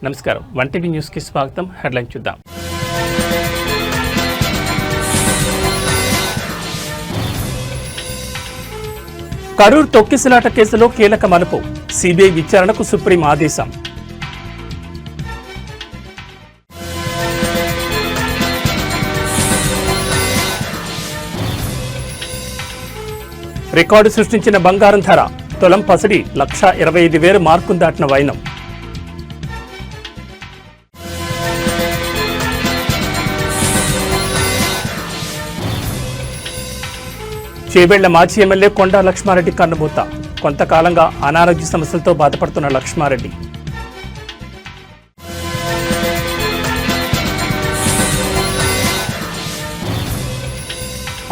నమస్కారం. One TV న్యూస్కి స్వాగతం. హెడ్లైన్ చూద్దాం. కరూర్ తొక్కిసలాట కేసులో కీలక మలుపు. సిబిఐ విచారణకు సుప్రీం ఆదేశం. రికార్డు సృష్టించిన బంగారం ధర. తులం పసిడి 1,25,000 మార్కును దాటిన వైనం. చేవెళ్ల మాజీ ఎమ్మెల్యే కొండా లక్ష్మారెడ్డి కన్నుమూత. కొంతకాలంగా అనారోగ్య సమస్యలతో బాధపడుతున్న లక్ష్మారెడ్డి.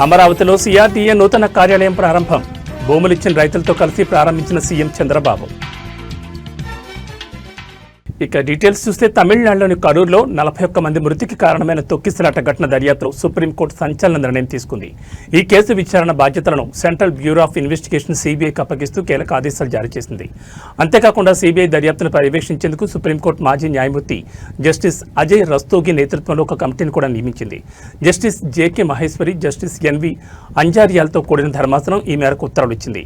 అమరావతిలో సిఆర్డీఏ నూతన కార్యాలయం ప్రారంభం. భూములిచ్చిన రైతులతో కలిసి ప్రారంభించిన సీఎం చంద్రబాబు. ఇక డీటెయిల్స్ చూస్తే తమిళనాడులోని కరూర్లో 41 మంది మృతికి కారణమైన తొక్కిసలాట ఘటన దర్యాప్తులో సుప్రీంకోర్టు సంచలన నిర్ణయం తీసుకుంది. ఈ కేసు విచారణ బాధ్యతలను సెంట్రల్ బ్యూరో ఆఫ్ ఇన్వెస్టిగేషన్ సిబిఐకి అప్పగిస్తూ కీలక ఆదేశాలు జారీ చేసింది. అంతేకాకుండా సిబిఐ దర్యాప్తును పర్యవేక్షించేందుకు సుప్రీంకోర్టు మాజీ న్యాయమూర్తి జస్టిస్ అజయ్ రస్తోగి నేతృత్వంలో ఒక కమిటీని కూడా నియమించింది. Justice JK Maheshwari, justice NV అంజారియాలతో కూడిన ధర్మాసనం ఈ మేరకు ఉత్తర్వులు ఇచ్చింది.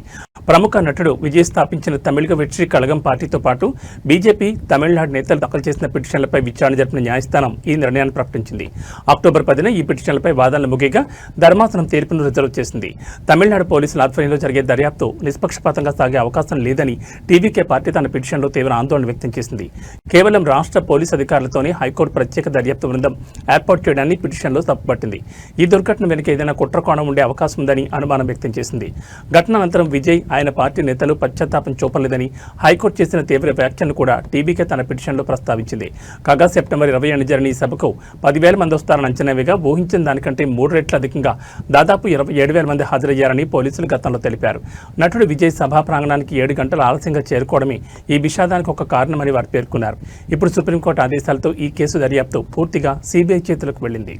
ప్రముఖ నటుడు విజయ్ స్థాపించిన తమిళగ వెట్రి కళగం పార్టీతో పాటు బీజేపీ, తమిళనాడు నేతలు దాఖలు చేసిన పిటిషన్లపై విచారణ జరిపిన న్యాయస్థానం ఈ నిర్ణయాన్ని ప్రకటించింది. అక్టోబర్ 10న ఈ పిటిషన్లపై వాదనలు ముగియగా ధర్మాసనం తీర్పును రిజర్వ్ చేసింది. తమిళనాడు పోలీసుల ఆధ్వర్యంలో జరిగే దర్యాప్తు నిష్పక్షపాతంగా సాగే అవకాశం లేదని టీవీకే పార్టీ తన పిటిషన్లో తీవ్ర ఆందోళన వ్యక్తం చేసింది. కేవలం రాష్ట్ర పోలీసు అధికారులతోనే హైకోర్టు ప్రత్యేక దర్యాప్తు బృందం ఏర్పాటు చేయడాన్ని పిటిషన్లో తప్పుపట్టింది. ఈ దుర్ఘటన వెనుక ఏదైనా కుట్రకోణం ఉండే అవకాశం ఉందని అనుమానం వ్యక్తం చేసింది. ఘటన అనంతరం విజయ్, ఆయన పార్టీ నేతలు పశ్చాత్తాపం చూపలేదని హైకోర్టు చేసిన తీవ్ర వ్యాఖ్యలను కూడా టీవీకే తన పిటిషన్లో ప్రస్తావించింది. కాగా సెప్టెంబర్ 20 జరిగిన ఈ సభకు 10,000 మంది వస్తారని అంచనా వేయగా ఊహించిన దానికంటే 3 రెట్లు అధికంగా దాదాపు 27,000 మంది హాజరయ్యారని పోలీసులు గతంలో తెలిపారు. నటుడు విజయ్ సభా ప్రాంగణానికి 7 గంటలు ఆలస్యంగా చేరుకోవడమే ఈ విషాదానికి ఒక కారణమని వారు పేర్కొన్నారు. ఇప్పుడు సుప్రీంకోర్టు ఆదేశాలతో ఈ కేసు దర్యాప్తు పూర్తిగా సిబిఐ చేతులకు వెళ్లింది.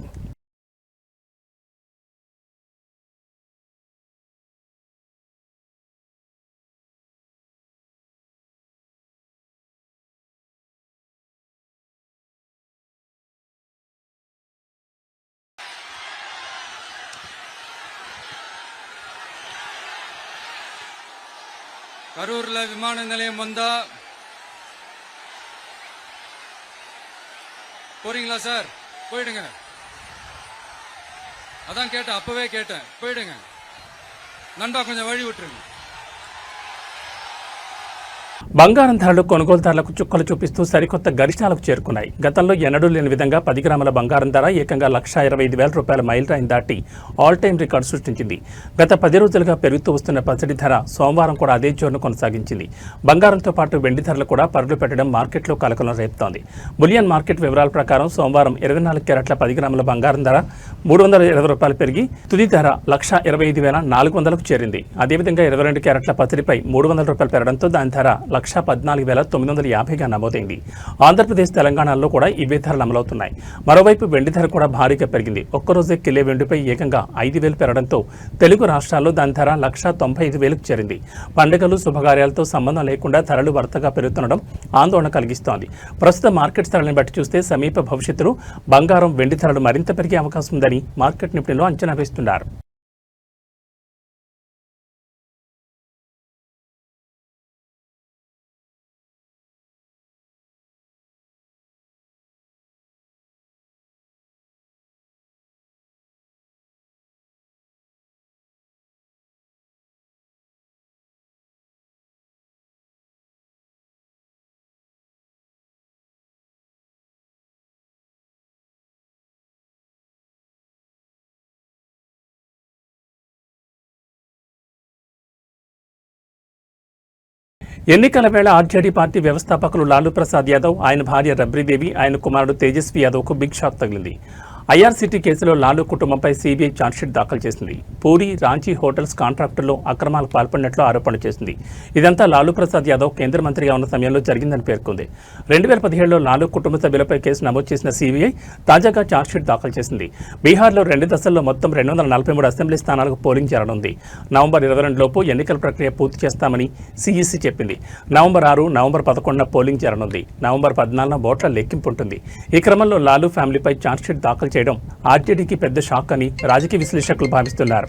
கரூர்ல விமான நிலையம் வந்தா போறீங்களா சார்? போயிடுங்க. அதான் கேட்டேன், அப்பவே கேட்டேன், போயிடுங்க நண்பா, கொஞ்சம் வழி விட்டுருங்க. బంగారం ధరలు కొనుగోలుదారులకు చుక్కలు చూపిస్తూ సరికొత్త గరిష్టాలకు చేరుకున్నాయి. గతంలో ఎన్నడూ లేని విధంగా 10 గ్రాముల బంగారం ధర ఏకంగా 1,25,000 రూపాయల మైలురాయిని దాటి ఆల్ టైం రికార్డు సృష్టించింది. గత 10 రోజులుగా పెరుగుతూ వస్తున్న పసిడి ధర సోమవారం కూడా అదే జోరును కొనసాగించింది. బంగారంతో పాటు వెండి ధరలు కూడా పరుగులు పెట్టడం మార్కెట్లో కలకలం రేపుతోంది. బులియన్ మార్కెట్ వివరాల ప్రకారం సోమవారం 24 క్యారెట్ల 10 గ్రాముల బంగారం ధర 320 రూపాయలు పెరిగి తుది ధర 1,25,400కు చేరింది. అదేవిధంగా 22 క్యారెట్ల పసిడిపై 300 రూపాయలు పెరగడంతో దాని ధర 1,14,950గా నమోదైంది. ఆంధ్రప్రదేశ్, తెలంగాణలో కూడా ఇవే ధరలు అమలవుతున్నాయి. మరోవైపు వెండి ధర కూడా భారీగా పెరిగింది. ఒక్కరోజే కిలో వెండిపై ఏకంగా 5,000 పెరగడంతో తెలుగు రాష్ట్రాల్లో దాని ధర 1,95,000కు చేరింది. పండుగలు, శుభకార్యాలతో సంబంధం లేకుండా ధరలు వరుసగా పెరుగుతుండడం ఆందోళన కలిగిస్తోంది. ప్రస్తుత మార్కెట్ ధరలను బట్టి చూస్తే సమీప భవిష్యత్తులో బంగారం, వెండి ధరలు మరింత పెరిగే అవకాశం ఉందని మార్కెట్ నిపుణులు అంచనా వేస్తున్నారు. ఎన్నికల వేళ ఆర్జేడీ పార్టీ వ్యవస్థాపకులు లాలూ ప్రసాద్ యాదవ్, ఆయన భార్య రబ్రీదేవి, ఆయన కుమారుడు తేజస్వి యాదవ్కు బిగ్ షాక్ తగిలింది. ఐఆర్సీటీ కేసులో లాలూ కుటుంబంపై సీబీఐ ఛార్జ్షీట్ దాఖలు చేసింది. పూరి, రాంచీ హోటల్స్ కాంట్రాక్టుల్లో అక్రమాలకు పాల్పడినట్లు ఆరోపణలు చేసింది. ఇదంతా లాలూ ప్రసాద్ యాదవ్ కేంద్ర మంత్రిగా ఉన్న సమయంలో జరిగిందని పేర్కొంది. 2017లో లాలూ కుటుంబ సభ్యులపై కేసు నమోదు చేసిన సీబీఐ తాజాగా ఛార్జ్షీట్ దాఖలు చేసింది. బీహార్లో 2 దశల్లో మొత్తం 243 అసెంబ్లీ స్థానాలకు పోలింగ్ జరగనుంది. నవంబర్ 22 లోపు ఎన్నికల ప్రక్రియ పూర్తి చేస్తామని సీఈసీ చెప్పింది. నవంబర్ 6, నవంబర్ 11న పోలింగ్ జరగనుంది. నవంబర్ 14న ఓట్ల లెక్కింపు ఉంటుంది. ఈ క్రమంలో లాలూ ఫ్యామిలీపై ఛార్జ్షీట్ దాఖలు చేయడం ఆర్జేడీకి పెద్ద షాక్ అని రాజకీయ విశ్లేషకులు భావిస్తున్నారు.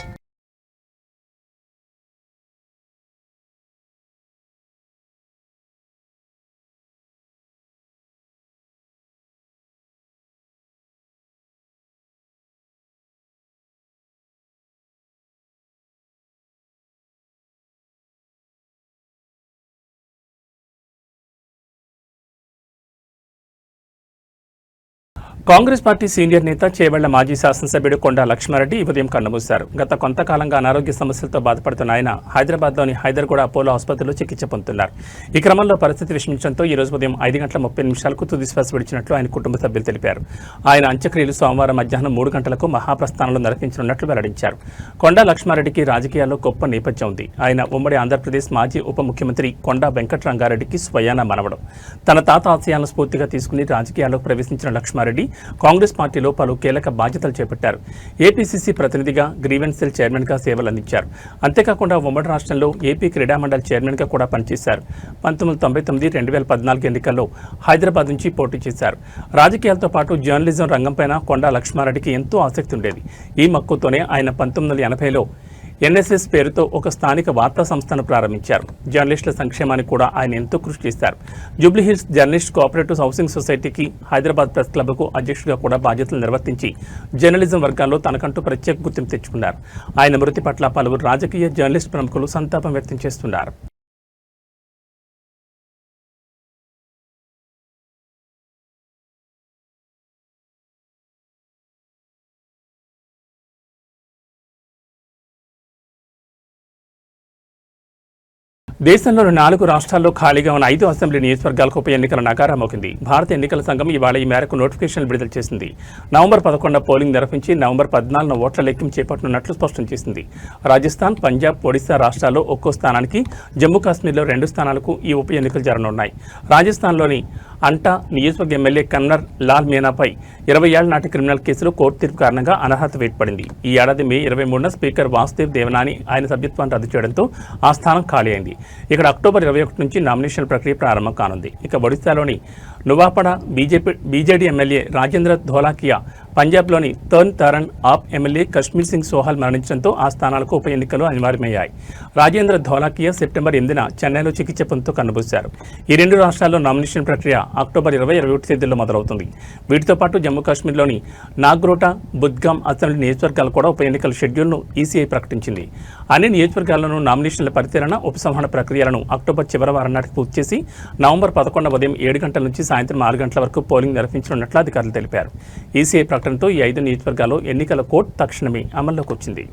కాంగ్రెస్ పార్టీ సీనియర్ నేత చేవెళ్ల మాజీ శాసనసభ్యుడు కొండా లక్ష్మారెడ్డి ఈ ఉదయం కన్నుమూశారు. గత కొంతకాలంగా అనారోగ్య సమస్యలతో బాధపడుతున్న ఆయన హైదరాబాద్లోని హైదర్గూడ అపోలో ఆసుపత్రిలో చికిత్స పొందుతున్నారు. ఈ క్రమంలో పరిస్థితి విషమించడంతో ఈ రోజు ఉదయం 5:30 తుది శ్వాస విడిచినట్లు ఆయన కుటుంబ సభ్యులు తెలిపారు. ఆయన అంత్యక్రియలు సోమవారం మధ్యాహ్నం 3 గంటలకు మహాప్రస్థానంలో నిర్వహించనున్నట్లు వెల్లడించారు. కొండా లక్ష్మారెడ్డికి రాజకీయాల్లో గొప్ప నేపథ్యం ఉంది. ఆయన ఉమ్మడి ఆంధ్రప్రదేశ్ మాజీ ఉప ముఖ్యమంత్రి కొండా వెంకటరంగారెడ్డికి స్వయాన మనవడం. తన తాత ఆశయాలను స్ఫూర్తిగా తీసుకుని రాజకీయాల్లోకి ప్రవేశించిన లక్ష్మారెడ్డి కాంగ్రెస్ పార్టీలో పలు కీలక బాధ్యతలు చేపట్టారు. ఏపీసీసీ ప్రతినిధిగా, గ్రీవెన్స్ సెల్ చైర్మన్గా సేవలు అందించారు. అంతేకాకుండా ఉమ్మడి రాష్ట్రంలో ఏపీ క్రీడా మండలి చైర్మన్గా కూడా పనిచేశారు. 1999, 2014 ఎన్నికల్లో హైదరాబాద్ నుంచి పోటీ చేశారు. రాజకీయాలతో పాటు జర్నలిజం రంగంపైన కొండా లక్ష్మారెడ్డికి ఎంతో ఆసక్తి ఉండేది. ఈ మక్కువతోనే ఆయన 1980లో ఎన్ఎస్ఎస్ పేరుతో ఒక స్థానిక వార్తా సంస్థను ప్రారంభించారు. జర్నలిస్టుల సంక్షేమానికి కూడా ఆయన ఎంతో కృషి చేశారు. జూబ్లీహిల్స్ జర్నలిస్ట్ కోఆపరేటివ్ హౌసింగ్ సొసైటీకి, హైదరాబాద్ ప్రెస్ క్లబ్కు అధ్యక్షుడిగా కూడా బాధ్యతలు నిర్వర్తించి జర్నలిజం వర్గాల్లో తనకంటూ ప్రత్యేక గుర్తింపు తెచ్చుకున్నారు. ఆయన మృతి పట్ల పలువురు రాజకీయ, జర్నలిస్ట్ ప్రముఖులు సంతాపం వ్యక్తం చేస్తున్నారు. దేశంలోని 4 రాష్ట్రాల్లో ఖాళీగా ఉన్న 5 అసెంబ్లీ నియోజకవర్గాలకు ఉప ఎన్నికల నగారా మోగింది. భారత ఎన్నికల సంఘం ఇవాళ ఈ మేరకు నోటిఫికేషన్లు విడుదల చేసింది. నవంబర్ 11న పోలింగ్ నిర్వహించి నవంబర్ 14న ఓట్ల లెక్కింపు చేపట్టనున్నట్లు స్పష్టం చేసింది. రాజస్థాన్, పంజాబ్, ఒడిశా రాష్ట్రాల్లో ఒక్కో స్థానానికి, జమ్మూ కాశ్మీర్లో 2 స్థానాలకు ఈ ఉప ఎన్నికలు జరగనున్నాయి. రాజస్థాన్లోని అంటా నియోజకవర్గ ఎమ్మెల్యే కన్నర్ లాల్ మీనాపై 20 ఏళ్ల నాటి క్రిమినల్ కేసులో కోర్టు తీర్పు కారణంగా అనర్హత వేటుపడింది. ఈ ఏడాది మే 23న స్పీకర్ వాసుదేవ్ దేవనాని ఆయన సభ్యత్వాన్ని రద్దు చేయడంతో ఆ స్థానం ఖాళీ అయింది. ఇక్కడ అక్టోబర్ 21 నుంచి నామినేషన్ ప్రక్రియ ప్రారంభం కానుంది. ఇక ఒడిశాలోని నువాపడ బీజేడీ ఎమ్మెల్యే రాజేంద్ర ధోలాకియా, పంజాబ్లోని తర్న్ తారన్ ఆప్ ఎమ్మెల్యే కశ్మీర్ సింగ్ సోహాల్ మరణించడంతో ఆ స్థానాలకు ఉప ఎన్నికలు అనివార్యమయ్యాయి. రాజేంద్ర ధోలాకియా సెప్టెంబర్ 8న చెన్నైలో చికిత్స పొందుతూ కన్నుమూశారు. ఈ 2 రాష్ట్రాల్లో నామినేషన్ ప్రక్రియ అక్టోబర్ 20, 21 తేదీల్లో మొదలవుతుంది. వీటితో పాటు జమ్మూ కాశ్మీర్లోని నాగ్రోటా, బుద్గాం అసెంబ్లీ నియోజకవర్గాలు కూడా ఉప ఎన్నికల షెడ్యూల్ను ఈసీఐ ప్రకటించింది. అన్ని నియోజకవర్గాల్లోనూ నామినేషన్ల పరిశీలన, ఉపసంహరణ ప్రక్రియలను అక్టోబర్ చివరి వారం నాటికి పూర్తి చేసి నవంబర్ 11న ఉదయం 7 గంటల నుంచి సాయంత్రం 6 గంటల వరకు పోలింగ్ నిర్వహించనున్నట్లు అధికారులు తెలిపారు. ఈసీఐ ప్రకటనతో ఈ 5 నియోజకవర్గాల్లో ఎన్నికల కోడ్ తక్షణమే అమల్లోకి వచ్చింది.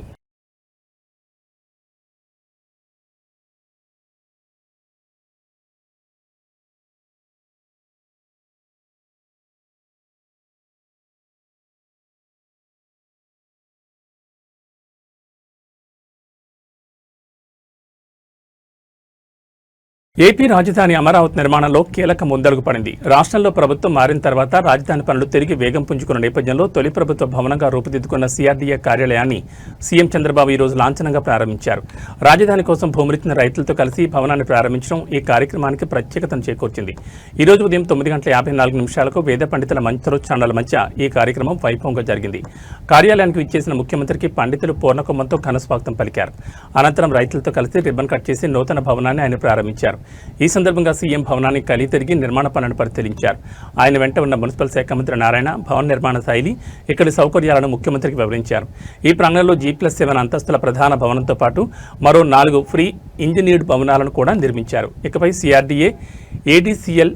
ఏపీ రాజధాని అమరావతి నిర్మాణంలో కీలక ముందడుగు పడింది. రాష్ట్రంలో ప్రభుత్వం మారిన తర్వాత రాజధాని పనులు తిరిగి వేగం పుంజుకున్న నేపథ్యంలో తొలి ప్రభుత్వ భవనంగా రూపుదిద్దుకున్న సిఆర్డీఏ కార్యాలయాన్ని సీఎం చంద్రబాబు ఈ రోజు లాంఛనంగా ప్రారంభించారు. రాజధాని కోసం భూములిచ్చిన రైతులతో కలిసి భవనాన్ని ప్రారంభించడం ఈ కార్యక్రమానికి ప్రత్యేకతను చేకూర్చింది. ఈ రోజు ఉదయం 9:54 వేద పండితుల మంత్రోచ్చారణల మధ్య ఈ కార్యక్రమం వైభవంగా జరిగింది. కార్యాలయానికి విచ్చేసిన ముఖ్యమంత్రికి పండితులు పూర్ణకుంభంతో ఘనస్వాగతం పలికారు. అనంతరం రైతులతో కలిసి రిబ్బన్ కట్ చేసి నూతన భవనాన్ని ఆయన ప్రారంభించారు. ఈ సందర్భంగా సీఎం భవనాన్ని కలిగి తిరిగి నిర్మాణ పనులను పరిశీలించారు. ఆయన వెంట ఉన్న మున్సిపల్ శాఖ మంత్రి నారాయణ భవన నిర్మాణ శైలి, ఇక్కడి సౌకర్యాలను ముఖ్యమంత్రికి వివరించారు. ఈ ప్రాంగణంలో G+7 అంతస్తుల ప్రధాన భవనంతో పాటు మరో 4 ఫ్రీ ఇంజనీర్డ్ భవనాలను కూడా నిర్మించారు. ఇకపై సిఆర్డీఏ, ఏడీసీఎల్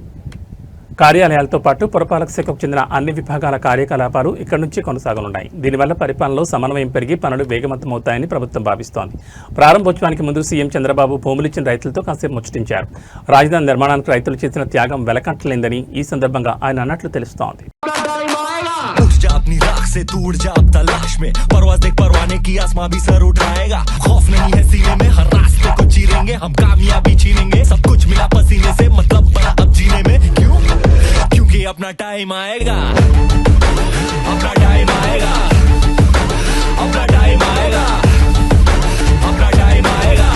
కార్యాలయాలతో పాటు పురపాలక శాఖకు చెందిన అన్ని విభాగాల కార్యకలాపాలు ఇక్కడి నుంచి కొనసాగనున్నాయి. దీనివల్ల పరిపాలనలో సమన్వయం పెరిగి పనులు వేగవంతమవుతాయని ప్రభుత్వం భావిస్తోంది. ప్రారంభోత్సవానికి ముందు సీఎం చంద్రబాబు భూములిచ్చిన రైతులతో కాసేపు ముచ్చటించారు. రాజధాని నిర్మాణానికి రైతులు చేసిన త్యాగం వెలకట్టలేందని ఈ సందర్భంగా ఆయన అన్నట్లు తెలుస్తోంది. अपनी राख से तू उड़ जा अब तलाश में परवाज़ देख परवाने की आसमां भी सर उठाएगा खौफ नहीं है सीने में हर रास्ते को चीरेंगे हम कामयाबी छीनेंगे सब कुछ मिला पसीने से मतलब बड़ा अब जीने में क्यों क्योंकि अपना टाइम आएगा अपना टाइम आएगा अपना टाइम आएगा अपना टाइम आएगा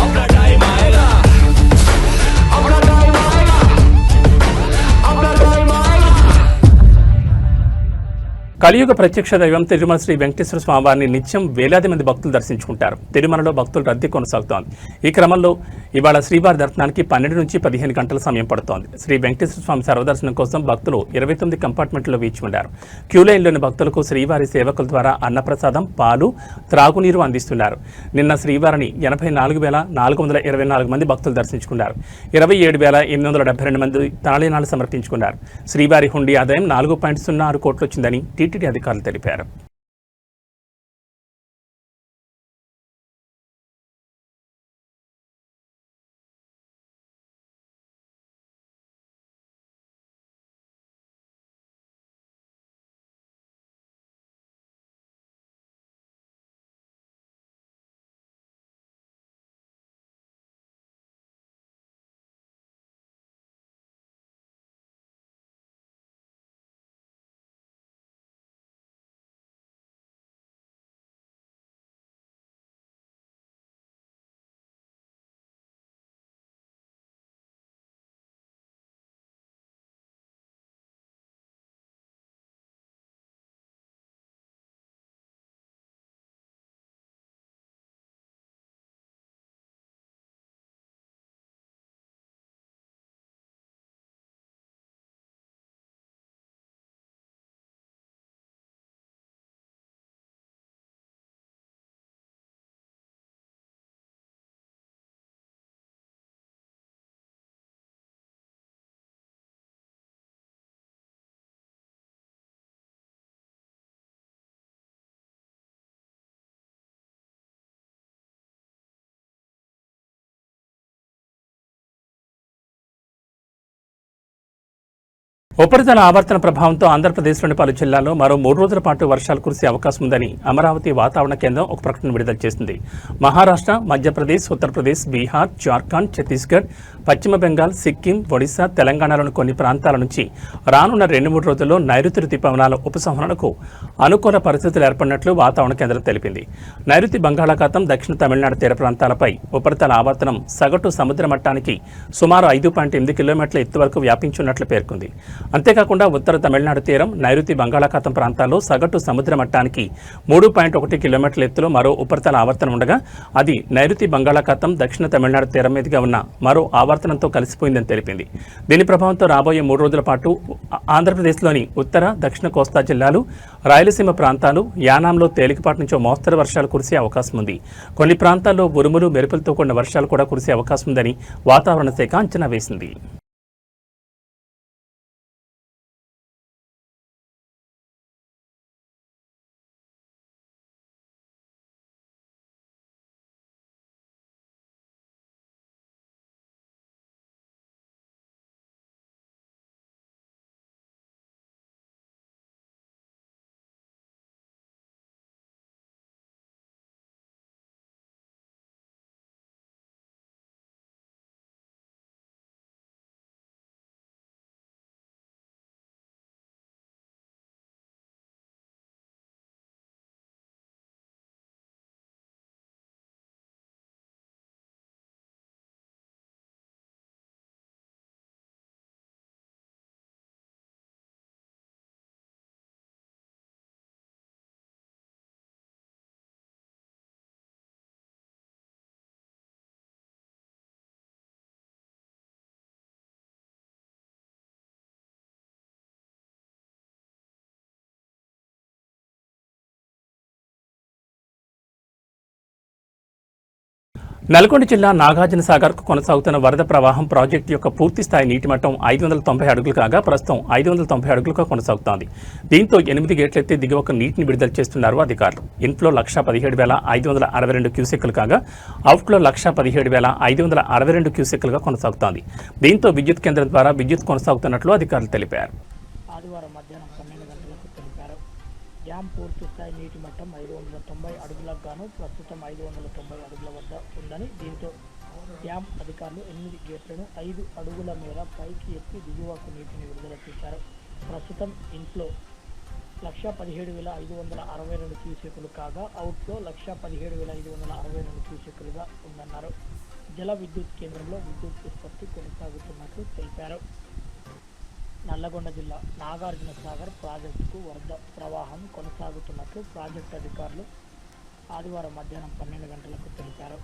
अपना टाइम आएगा अपना टाइम आएगा अपना टाइम आएगा కలియుగ ప్రత్యక్ష దైవం తిరుమల శ్రీ వెంకటేశ్వర స్వామివారిని నిత్యం వేలాది మంది భక్తులు దర్శించుకుంటారు. తిరుమలలో భక్తుల రద్దీ కొనసాగుతోంది. ఈ క్రమంలో ఇవాళ శ్రీవారి దర్శనానికి 12 నుంచి 15 గంటల సమయం పడుతోంది. శ్రీ వెంకటేశ్వర స్వామి సర్వదర్శనం కోసం భక్తులు 29 కంపార్ట్మెంట్లో వేచి ఉన్నారు. క్యూలైన్లోని భక్తులకు శ్రీవారి సేవకుల ద్వారా అన్నప్రసాదం, పాలు, త్రాగునీరు అందిస్తున్నారు. నిన్న శ్రీవారిని 84,424 మంది భక్తులు దర్శించుకున్నారు. 27,872 మంది తాళీనాలు సమర్పించుకున్నారు. శ్రీవారి హుండీ ఆదాయం 4.06 కోట్లు వచ్చిందని టీటీడీ అధికారులు తెలిపారు. ఉపరితల ఆవర్తన ప్రభావంతో ఆంధ్రప్రదేశ్లోని పలు జిల్లాల్లో మరో 3 రోజుల పాటు వర్షాలు కురిసే అవకాశం ఉందని అమరావతి వాతావరణ కేంద్రం ఒక ప్రకటన విడుదల చేసింది. మహారాష్ట్ర, మధ్యప్రదేశ్, ఉత్తరప్రదేశ్, బీహార్, జార్ఖండ్, ఛత్తీస్గఢ్, పశ్చిమ బెంగాల్, సిక్కిం, ఒడిశా, తెలంగాణలోని కొన్ని ప్రాంతాల నుంచి రానున్న 2-3 రోజుల్లో నైరుతి రుతుపవనాల ఉపసంహరణకు అనుకూల పరిస్థితులు ఏర్పడినట్లు వాతావరణ కేంద్రం తెలిపింది. నైరుతి బంగాళాఖాతం దక్షిణ తమిళనాడు తీర ప్రాంతాలపై ఉపరితల ఆవర్తనం సగటు సముద్ర మట్టానికి సుమారు 5.8 కిలోమీటర్ల ఎత్తు వరకు వ్యాపించున్నట్లు పేర్కొంది. అంతేకాకుండా ఉత్తర తమిళనాడు తీరం, నైరుతి బంగాళాఖాతం ప్రాంతాల్లో సగటు సముద్ర మట్టానికి 3.1 కిలోమీటర్ల ఎత్తులో మరో ఉపరితల ఆవర్తనం ఉండగా అది నైరుతి బంగాళాఖాతం దక్షిణ తమిళనాడు తీరం మీదుగా ఉన్న మరో ఆవర్తనంతో కలిసిపోయిందని తెలిపింది. దీని ప్రభావంతో రాబోయే 3 రోజుల పాటు ఆంధ్రప్రదేశ్లోని ఉత్తర, దక్షిణ కోస్తా జిల్లాలు, రాయలసీమ ప్రాంతాలు, యానాంలో తేలికపాటి నుంచి మోస్తరు వర్షాలు కురిసే అవకాశం ఉంది. కొన్ని ప్రాంతాల్లో ఉరుములు, మెరుపులతో కూడిన వర్షాలు కూడా కురిసే అవకాశం ఉందని వాతావరణ శాఖ అంచనా వేసింది. నల్గొండ జిల్లా నాగార్జున సాగర్కు కొనసాగుతున్న వరద ప్రవాహం ప్రాజెక్టు యొక్క పూర్తి స్థాయి నీటి మట్టం 590 అడుగులు కాగా ప్రస్తుతం 590 అడుగులుగా కొనసాగుతోంది. దీంతో 8 గేట్లెత్తి దిగువకు నీటిని విడుదల చేస్తున్నారు అధికారులు. ఇన్ఫ్లో 1,17,562 క్యూసెక్కులు కాగా అవుట్ఫ్లో 1,17,562 క్యూసెక్కులుగా కొనసాగుతోంది. దీంతో విద్యుత్ కేంద్రం ద్వారా విద్యుత్ కొనసాగుతున్నట్లు అధికారులు తెలిపారు. ఆదివారం మధ్యాహ్నం 12 గంటలకు డ్యాం పూర్తి స్థాయి నీటి మట్టం 590 అడుగులకు గాను ప్రస్తుతం 590 అడుగుల వద్ద ఉందని, దీంతో డ్యాం అధికారులు 8 గేట్లను 5 అడుగుల మేర పైకి ఎత్తి దిగువకు నీటిని విడుదల చేశారు. ప్రస్తుతం ఇన్ఫ్లో 1,17,562 క్యూసెక్కులు కాగా అవుట్ఫ్లో 1,17,562 క్యూసెక్కులుగా ఉందన్నారు. జల విద్యుత్ కేంద్రంలో విద్యుత్ ఉత్పత్తి కొనసాగుతున్నట్లు తెలిపారు. నల్లగొండ జిల్లా నాగార్జున సాగర్ ప్రాజెక్టుకు వరద ప్రవాహం కొనసాగుతున్నట్లు ప్రాజెక్టు అధికారులు ఆదివారం మధ్యాహ్నం 12 గంటలకు తెలిపారు.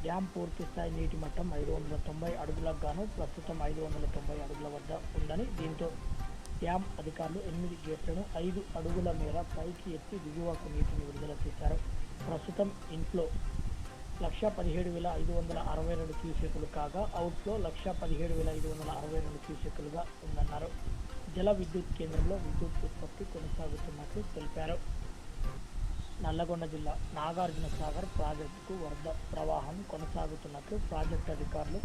డ్యాం పూర్తి స్థాయి నీటి మట్టం 590 అడుగులకు గాను ప్రస్తుతం 590 అడుగుల వద్ద ఉందని, దీంతో డ్యాం అధికారులు 8 గేట్లను 5 అడుగుల మేర పైకి ఎత్తి దిగువకు నీటిని విడుదల చేశారు. ప్రస్తుతం ఇన్ఫ్లో 1,17,562 క్యూసెక్కులు కాగా అవుట్ఫ్లో 1,17,562 క్యూసెక్కులుగా ఉందన్నారు. జల విద్యుత్ కేంద్రంలో విద్యుత్ ఉత్పత్తి కొనసాగుతున్నట్లు తెలిపారు. నల్లగొండ జిల్లా నాగార్జున సాగర్ ప్రాజెక్టుకు వరద ప్రవాహం కొనసాగుతున్నట్లు ప్రాజెక్టు అధికారులు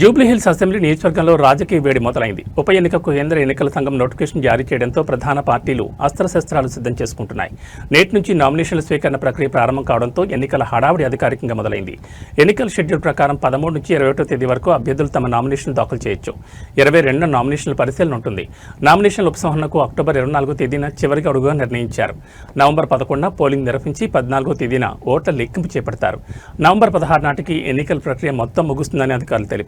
జూబ్లీహిల్స్ అసెంబ్లీ నియోజకవర్గంలో రాజకీయ వేడి మొదలైంది. ఉప ఎన్నికకు కేంద్ర ఎన్నికల సంఘం నోటిఫికేషన్ జారీ చేయడంతో ప్రధాన పార్టీలు అస్త్రశస్త్రాలు సిద్ధం చేసుకుంటున్నాయి. నేటి నుంచి నామినేషన్ల స్వీకరణ ప్రక్రియ ప్రారంభం కావడంతో ఎన్నికల హడావుడి అధికారికంగా మొదలైంది. ఎన్నికల షెడ్యూల్ ప్రకారం 13 నుంచి 21 తేదీ వరకు అభ్యర్థులు తమ నామినేషన్లు దాఖలు చేయొచ్చు. 22న నామినేషన్ల పరిశీలన ఉంటుంది. నామినేషన్ల ఉపసంహరణకు అక్టోబర్ 24 తేదీన చివరికి అడుగుగా నిర్ణయించారు. నవంబర్ 11న పోలింగ్ నిర్వహించి 14వ తేదీన ఓట్ల లెక్కింపు చేపడతారు. నవంబర్ 16 నాటికి ఎన్నికల ప్రక్రియ మొత్తం ముగుస్తుందని అధికారులు తెలిపారు.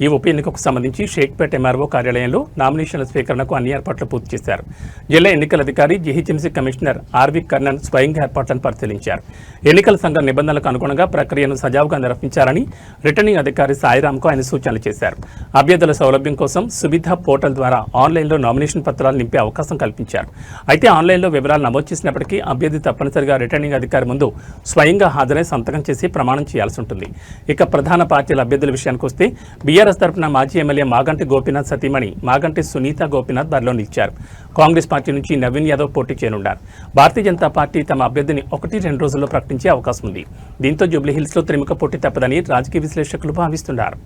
ఈ ఉప ఎన్నికకు సంబంధించి షేక్పేట్ ఎంఆర్ఓ కార్యాలయంలో నామినేషన్ల స్వీకరణకు అన్ని ఏర్పాట్లు పూర్తి చేశారు. జిల్లా ఎన్నికల అధికారి జీహెచ్ఎంసీ కమిషనర్ ఆర్వి కర్ణన్ స్వయంగా ఏర్పాట్లను పరిశీలించారు. ఎన్నికల సంఘం నిబంధనలకు అనుగుణంగా ప్రక్రియను సజావుగా నిర్వహించాలని రిటర్నింగ్ అధికారి సాయిరాంకు ఆయన సూచనలు చేశారు. అభ్యర్థుల సౌలభ్యం కోసం సువిధ పోర్టల్ ద్వారా ఆన్లైన్లో నామినేషన్ పత్రాలు నింపే అవకాశం కల్పించారు. అయితే ఆన్లైన్లో వివరాలు నమోదు చేసినప్పటికీ అభ్యర్థి తప్పనిసరిగా రిటర్నింగ్ అధికారి ముందు స్వయంగా హాజరై సంతకం చేసి ప్రమాణం చేయాల్సి ఉంటుంది. ఇక ప్రధాన పార్టీల అభ్యర్థుల విషయానికి వస్తే బీఆర్ఎస్ తరఫున మాజీ ఎమ్మెల్యే మాగంటి గోపీనాథ్ సతీమణి మాగంటి సునీత గోపీనాథ్ బరిలో నిలిచారు. కాంగ్రెస్ పార్టీ నుంచి నవీన్ యాదవ్ పోటీ చేయనున్నారు. భారతీయ జనతా పార్టీ తమ అభ్యర్థిని 1-2 రోజుల్లో ప్రకటించే అవకాశం ఉంది. దీంతో జూబ్లీహిల్స్లో త్రిముఖ పోటీ తప్పదని రాజకీయ విశ్లేషకులు భావిస్తున్నారు.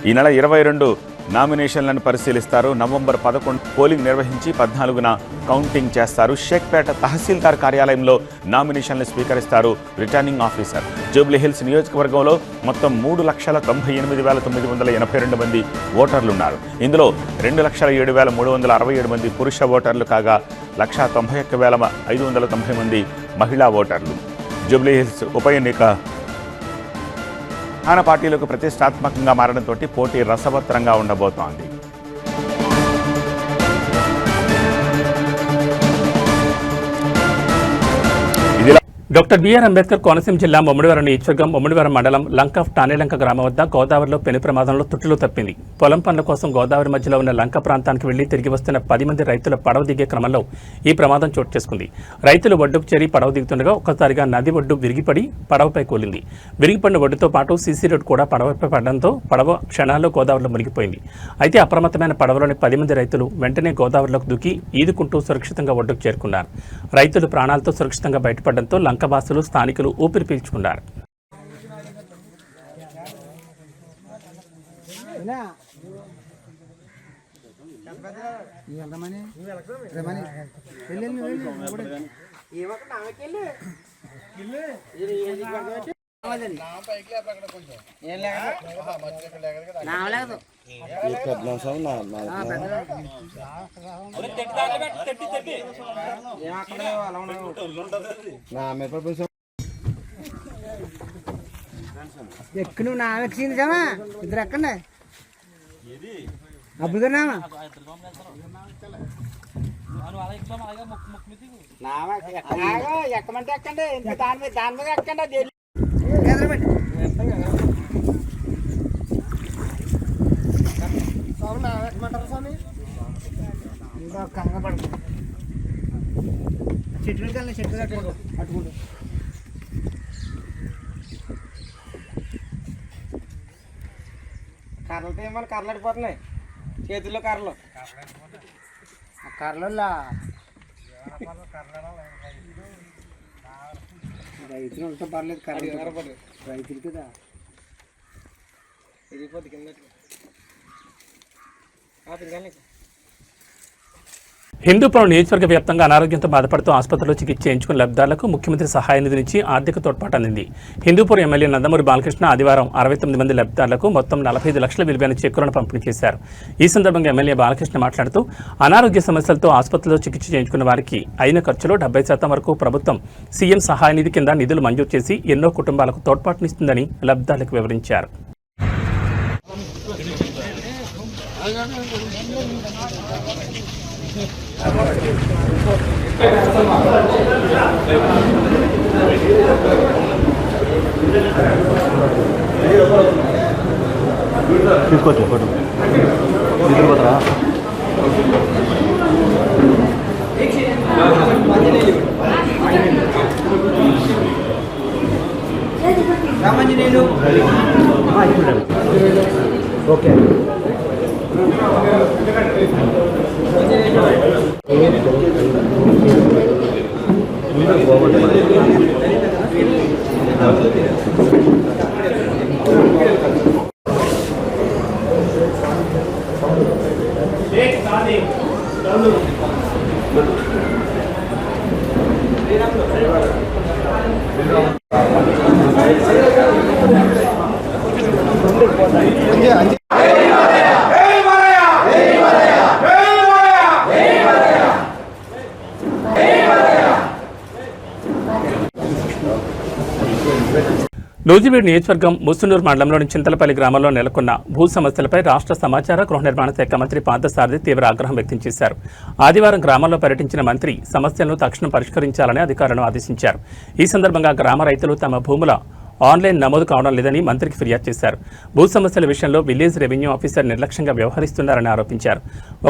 ఈ నెల 22 నామినేషన్లను పరిశీలిస్తారు. నవంబర్ 11 పోలింగ్ నిర్వహించి 14న కౌంటింగ్ చేస్తారు. షేక్పేట తహసీల్దార్ కార్యాలయంలో నామినేషన్లు స్వీకరిస్తారు రిటర్నింగ్ ఆఫీసర్. జూబ్లీహిల్స్ నియోజకవర్గంలో మొత్తం 3,98,982 మంది ఓటర్లున్నారు. ఇందులో 2,07,367 మంది పురుష ఓటర్లు కాగా 191,590 మంది మహిళా ఓటర్లు. జూబ్లీహిల్స్ ఉప ఎన్నిక ప్రధాన పార్టీలకు ప్రతిష్టాత్మకంగా మారడంతో పోటీ రసవత్తరంగా ఉండబోతోంది. డాక్టర్ బిఆర్ అంబేద్కర్ కోనసీమ జిల్లా ముమ్మిడివరం నియోజకవర్గం ముమ్మిడివరం మండలం లంక టానేలంక గ్రామం వద్ద గోదావరిలో పెను ప్రమాదంలో తుట్టులు తప్పింది. పొలం పనుల కోసం గోదావరి మధ్యలో ఉన్న లంక ప్రాంతానికి వెళ్లి తిరిగి వస్తున్న 10 మంది రైతుల పడవ దిగే క్రమంలో ఈ ప్రమాదం చోటు చేసుకుంది. రైతులు ఒడ్డుకు చేరి పడవ దిగుతుండగా ఒక్కసారిగా నది ఒడ్డు విరిగిపడి పడవపై కూలింది. విరిగిపడిన ఒడ్డుతో పాటు సీసీ రోడ్ కూడా పడవపై పడడంతో పడవ క్షణాల్లో గోదావరిలో మునిగిపోయింది. అయితే అప్రమత్తమైన పడవలోని 10 మంది రైతులు వెంటనే గోదావరిలోకి దూకి ఈదుకుంటూ సురక్షితంగా ఒడ్డుకు చేరుకున్నారు. రైతులు ప్రాణాలతో సురక్షితంగా బయటపడడంతో లంక వాసులు స్థానికులు ఊపిరి పీల్చుకున్నారు. ఎక్కి నువ్వు నా ఎక్కింది కదా ఇద్దరు ఎక్కండి అప్పుడు నామా ఎక్కమంటే ఎక్కండి దాని మీద ఎక్కండి ఎక్కమంటారు స్వామి కంగా పడుతుంది చెట్లు చెట్లు అట్టుకుంటూ కర్రలతో ఏమన్నా కర్రలు అడిపోతున్నాయి చేతుల్లో కర్రలు కర్రలు రైతులు ఉంటే పర్లేదు కర్ర రైతులు కదా ఇరిగిపోద్ది కింద హిందూపురం నియోజకవర్గ వ్యాప్తంగా అనారోగ్యంతో బాధపడుతూ ఆసుపత్రిలో చికిత్స చేయించుకున్న లబ్ధాలకు ముఖ్యమంత్రి సహాయ నిధి నుంచి ఆర్థిక తోడ్పాటు అందింది. హిందూపురం ఎమ్మెల్యే నందమూరి బాలకృష్ణ ఆదివారం 69 మంది లబ్ధాలకు మొత్తం 45 లక్షల విలువైన చెక్కులను పంపిణీ చేశారు. ఈ సందర్భంగా ఎమ్మెల్యే బాలకృష్ణ మాట్లాడుతూ అనారోగ్య సమస్యలతో ఆసుపత్రిలో చికిత్స చేయించుకున్న వారికి అయిన ఖర్చులో 70% వరకు ప్రభుత్వం సీఎం సహాయ నిధి కింద నిధులు మంజూరు చేసి ఎన్నో కుటుంబాలకు తోడ్పాటునిస్తుందని లబ్ధాలకు వివరించారు. తీసుకోవచ్చు ఫోటో తీసుకుపోతారా? ఓకే నూజివీడు నియోజకవర్గం ముసునూరు మండలంలోని చింతలపల్లి గ్రామంలో నెలకొన్న భూ సమస్యలపై రాష్ట్ర సమాచార గృహ నిర్మాణ శాఖ మంత్రి పార్థసారథి తీవ్ర ఆగ్రహం వ్యక్తం చేశారు. ఆదివారం గ్రామంలో పర్యటించిన మంత్రి సమస్యలను తక్షణం పరిష్కరించాలని అధికారులను ఆదేశించారు. ఈ సందర్భంగా గ్రామ రైతులు తమ భూముల ఆన్లైన్ నమోదు కావడం లేదని మంత్రికి ఫిర్యాదు చేశారు. భూ సమస్యల విషయంలో విలేజ్ రెవెన్యూ ఆఫీసర్ నిర్లక్ష్యంగా వ్యవహరిస్తున్నారని ఆరోపించారు.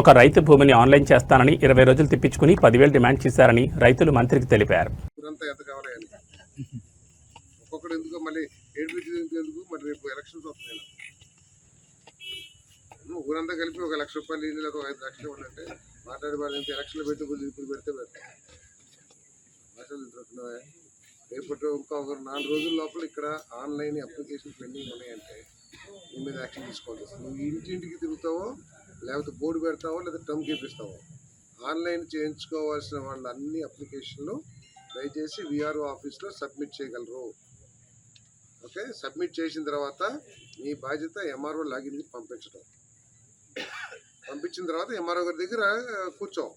ఒక రైతు భూమిని ఆన్లైన్ చేస్తానని 20 రోజులు తిప్పించుకుని 10,000 డిమాండ్ చేశారని రైతులు మంత్రికి తెలిపారు. ఒక్కొక్కడు ఎందుకు మళ్ళీ ఎందుకు మరి రేపు ఎలక్షన్స్ వస్తున్నాయి. ఊరంతా కలిపి 1 లక్ష రూపాయలు లేదా 5 లక్షలు ఇవ్వాలంటే మాట్లాడి వాళ్ళు ఎలక్షన్లు పెట్టి ఇప్పుడు పెడితే భాషలు రేపటి ఇంకా ఒక 4 రోజుల లోపల ఇక్కడ ఆన్లైన్ అప్లికేషన్ పెండింగ్ ఉన్నాయంటే నీ మీద యాక్షన్ తీసుకోవాలి. నువ్వు ఇంటింటికి తిరుగుతావో లేకపోతే బోర్డు పెడతావో లేదా టర్మ్ కేపిస్తావో ఆన్లైన్ చేయించుకోవాల్సిన వాళ్ళ అన్ని అప్లికేషన్లు దయచేసి విఆర్ఓ ఆఫీస్లో సబ్మిట్ చేయగలరు. ఓకే, సబ్మిట్ చేసిన తర్వాత మీ బాధ్యత ఎంఆర్ఓ లాగిన్కి పంపించడం. పంపించిన తర్వాత ఎంఆర్ఓ గారి దగ్గర కూర్చోం.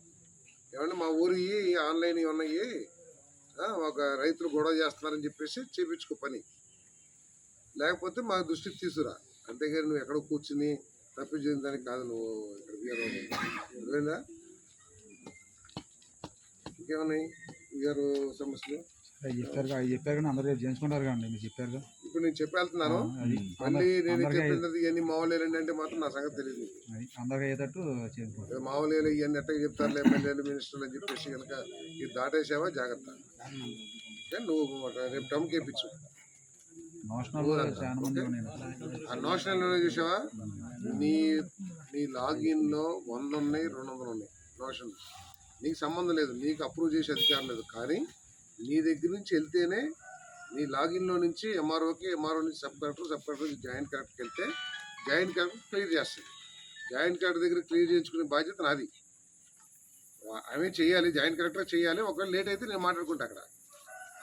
ఏమంటే మా ఊరి ఆన్లైన్ ఉన్నాయి, ఒక రైతులు గొడవ చేస్తున్నారని చెప్పేసి చేయించుకో పని. లేకపోతే మా దృష్టికి తీసుకురా. అంతేగాని నువ్వు ఎక్కడో కూర్చుని తప్పించేదానికి దానికి కాదు. నువ్వు ఇక్కడ విఆర్ఓ ఇంకేమున్నాయి విఆర్ఓ సమస్యలు చెప్పారు కానీ అందరూ చేసుకుంటారు కదండి. మీరు చెప్పారు. ఇప్పుడు నేను చెప్పేళ్తున్నాను. మళ్ళీ నేను చెప్పినది ఇవన్నీ మామూలు అంటే మాత్రం నా సంగతి తెలియదు. అందరికీ అయ్యేటట్టు మామూలు ఇవన్నీ ఎట్టగా చెప్తారులే ఎమ్మెల్యేలు మినిస్టర్లు అని చెప్పేసి కనుక ఇది దాటేసావా జాగ్రత్త. నువ్వు రేపు టర్మ్ కేపించు. ఆ నోషనల్ చూసావా, నీ లాగిన్లో 100 ఉన్నాయి, 200 ఉన్నాయి నోషన్. నీకు సంబంధం లేదు, నీకు అప్రూవ్ చేసే అధికారం లేదు. కానీ నీ దగ్గర నుంచి వెళ్తేనే నీ లాగిన్లో నుంచి ఎంఆర్ఓకి, ఎంఆర్ఓ నుంచి సబ్ కలెక్టర్ జాయింట్ కలెక్టర్కి వెళ్తే జాయింట్ కలెక్టర్ క్లియర్ చేస్తుంది. జాయింట్ కలెక్టర్ దగ్గర క్లియర్ చేయించుకునే బాధ్యత నాది. అవే చేయాలి, జాయింట్ కలెక్టర్ చేయాలి. ఒకవేళ లేట్ అయితే నేను మాట్లాడుకుంటా అక్కడ.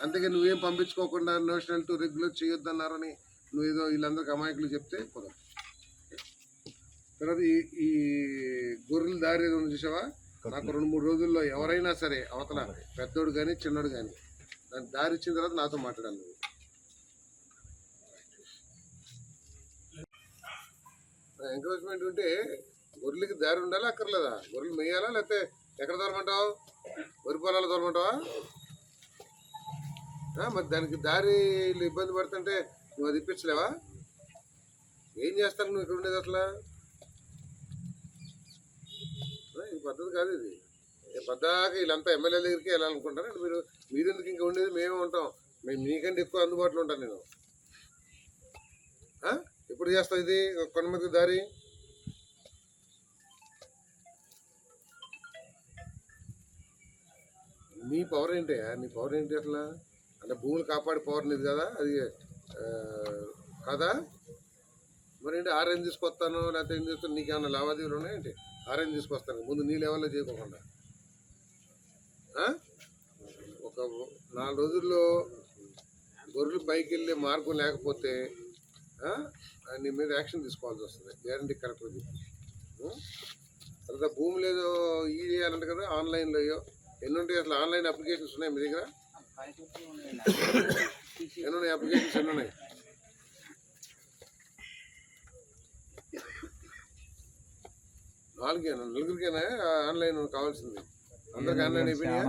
అంతేగా నువ్వేం పంపించుకోకుండా నేషనల్ టు రెగ్యులర్ చేయొద్దన్నారని నువ్వేదో వీళ్ళందరికీ అమాయకులు చెప్తే కుదరదు. తర్వాత ఈ గొర్రెల దారి ఏదో చూసావా, నాకు 2-3 రోజుల్లో ఎవరైనా సరే అవతల పెద్దోడు కానీ చిన్నోడు కానీ దాన్ని దారి ఇచ్చిన తర్వాత నాతో మాట్లాడాలి. నువ్వు ఎంకరేజ్మెంట్ ఉంటే గొర్రెలకి దారి ఉండాలా అక్కర్లేదా? గొర్రెలు మేయాలా లేకపోతే ఎక్కడ దొరమంటావు? వరి పొలాలు దొరమంటావా? మరి దానికి దారి ఇబ్బంది పడుతుంటే నువ్వు అది ఇప్పించలేవా? ఏం చేస్తాను నువ్వు ఇక్కడ ఉండేది? అసలు ఇది పద్ధతి కాదు. ఇది పద్దాక వీళ్ళంతా ఎమ్మెల్యే దగ్గరికి వెళ్ళాలనుకుంటారు. మీరు ఎందుకు ఇంకా ఉండేది? మేమే ఉంటాం. మేము మీకంటే ఎక్కువ అందుబాటులో ఉంటాను నేను. ఎప్పుడు చేస్తావు ఇది కొంతమందికి దారి? నీ పవర్ ఏంటి? నీ పవర్ ఏంటి అసలు? అంటే భూములు కాపాడే పవర్ నీది కదా, అది కదా. మరి ఏంటి ఆర్ఎన్ తీసుకొస్తాను లేకపోతే ఏం చేస్తాను? నీకేమన్నా లావాదేవీలు ఉన్నాయేంటి? ఆర్ఎన్ తీసుకొస్తాను ముందు నీ లెవెల్లో చేయకోకుండా. ఒక 4 రోజుల్లో గొర్రెలు పైకి వెళ్ళే మార్గం లేకపోతే నీ మీద యాక్షన్ తీసుకోవాల్సి వస్తుంది. గ్యారంటీ కరెక్ట్గా చెప్పి. తర్వాత భూమి లేదో ఈ చేయాలంటే కదా ఆన్లైన్లో ఎన్ని ఉంటాయి అసలు? ఆన్లైన్ అప్లికేషన్స్ ఉన్నాయి మీ దగ్గర? ఎన్ని ఉన్నాయి అప్లికేషన్స్? ఎన్ని ఉన్నాయి? నలుగురికైనా ఆన్లైన్ కావాల్సింది? అందరికి ఆన్లైన్ అయిపోయినాయా?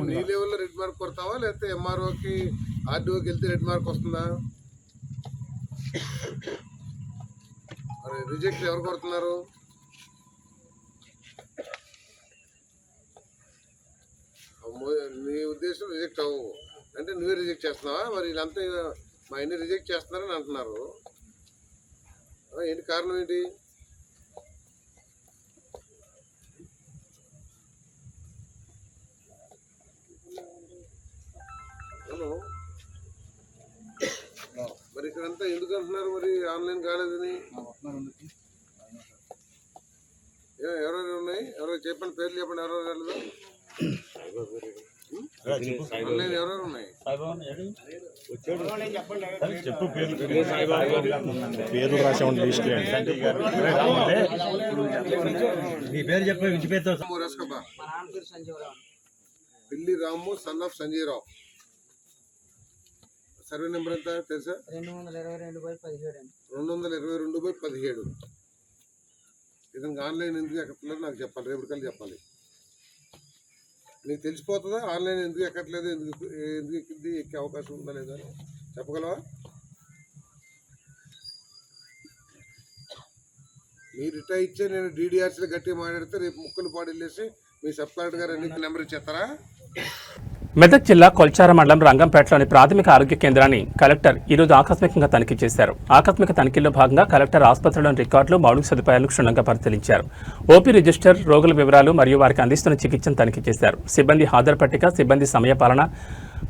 నీ లెవెల్లో రెడ్ మార్క్ కొడతావా లేకపోతే ఎంఆర్ఓకి ఆర్డీఓకి వెళ్తే రెడ్ మార్క్ వస్తుందా? మరి రిజెక్ట్ ఎవరు కొడుతున్నారు? నీ ఉద్దేశం రిజెక్ట్ అవ్వవు అంటే నువ్వే రిజెక్ట్ చేస్తున్నావా? మరి వీళ్ళంతా మా అన్ని రిజెక్ట్ చేస్తున్నారని అంటున్నారు. ఏంటి కారణం ఏంటి? మరి ఇక్కడంతా ఎందుకు అంటున్నారు మరి ఆన్లైన్ కాలేదని? ఎవరెవరు ఉన్నాయి? ఎవరో చెప్పండి, పేర్లు చెప్పండి. ఎవరెవరు వెళ్ళదు? ఆన్లైన్ ఎవరెవరు ఉన్నాయి? పేరు రాసా Pilli Ramu son of Sanjay Rao. Survey number ఎంత తెలుసా? 222/17. ఇతనికి ఆన్లైన్ ఎందుకు ఎక్కట్లేదు నాకు చెప్పాలి, రేపటికల్లా చెప్పాలి. నీకు తెలిసిపోతుందా ఆన్లైన్ ఎందుకు ఎక్కట్లేదు, ఎందుకు ఎక్కింది, ఎక్కే అవకాశం ఉందా లేదా చెప్పగలవా? మీరు ఇట్టా ఇచ్చే నేను డీడీఆర్సీలో గట్టిగా మాట్లాడితే రేపు ముక్కలు పాడు వెళ్ళేసి మీ సబ్ కలెక్టర్ గారు ఎన్నికల నెంబర్ ఇచ్చేస్తారా? మెదక్ జిల్లా కొల్చార మండలం రంగంపేటలోని ప్రాథమిక ఆరోగ్య కేంద్రాన్ని కలెక్టర్ ఈరోజు ఆకస్మికంగా తనిఖీ చేశారు. ఆకస్మిక తనిఖీల్లో భాగంగా కలెక్టర్ ఆసుపత్రిలోని రికార్డులు, మౌలిక సదుపాయాలను క్షుణ్ణంగా పరిశీలించారు. ఓపీ రిజిస్టర్, రోగుల వివరాలు మరియు వారికి అందిస్తున్న చికిత్సను తనిఖీ చేశారు. సిబ్బంది హాజరు పట్టిక, సిబ్బంది సమయపాలన,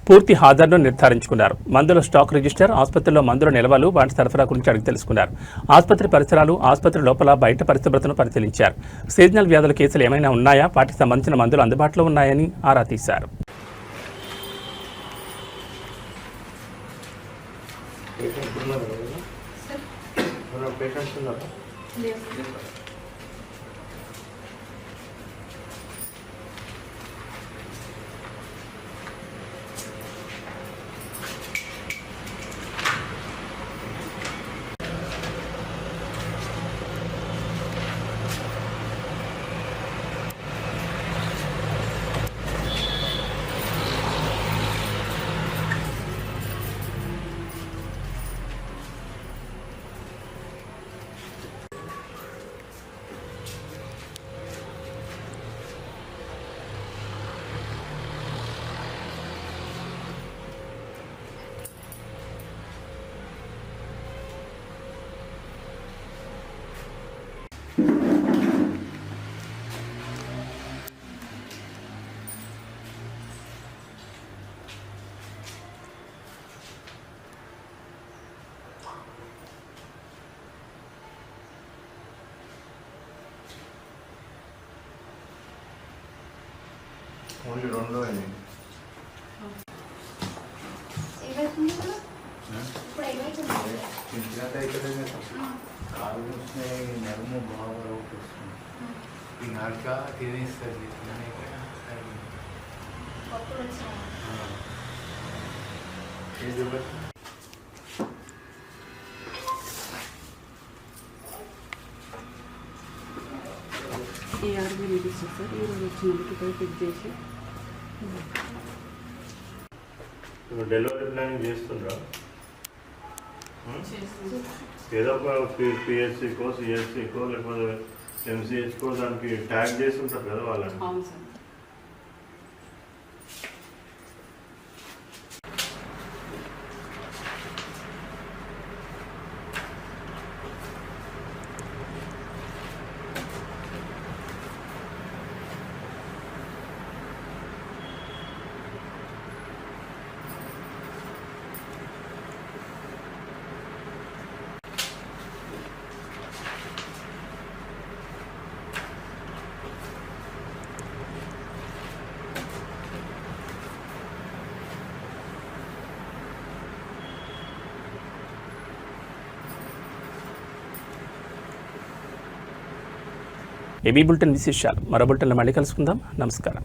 పూర్తి హాజరును నిర్ధారించుకున్నారు. మందుల స్టాక్ రిజిస్టర్, ఆసుపత్రిలో మందుల నిల్వలు, వాటి సరఫరా గురించి అడిగి తెలుసుకున్నారు. ఆసుపత్రి పరిసరాలు, ఆసుపత్రి లోపల బయట పరిశుభ్రతను పరిశీలించారు. సీజనల్ వ్యాధుల కేసులు ఏమైనా ఉన్నాయా, వాటికి సంబంధించిన మందులు అందుబాటులో ఉన్నాయని ఆరా తీశారు. పేషెంట్స్ ఉన్నారా? ఓన్లీ 2 అయింది. ఇంటికంటే అయితే కాలు చూస్తే నడుము బాగా వస్తుంది. ఈ నడక తినేస్తుంది. ARV రిజిస్టర్ సార్, ఈరోజు వచ్చినందుకు ఇక్కడ పిక్ చేసి డెలివరీ ప్లానింగ్ చేస్తుండ్రా? ఏదో ఒక పిహెచ్సికో, సిహెచ్సికో లేకపోతే ఎంసీహెచ్కో దానికి ట్యాగ్ చేసి ఉంటారు కదా వాళ్ళని. అవును సార్. ఏబీ బులెటిన్ విశేషాలు మరో బులెటిన్లో మళ్ళీ కలుసుకుందాం. నమస్కారం.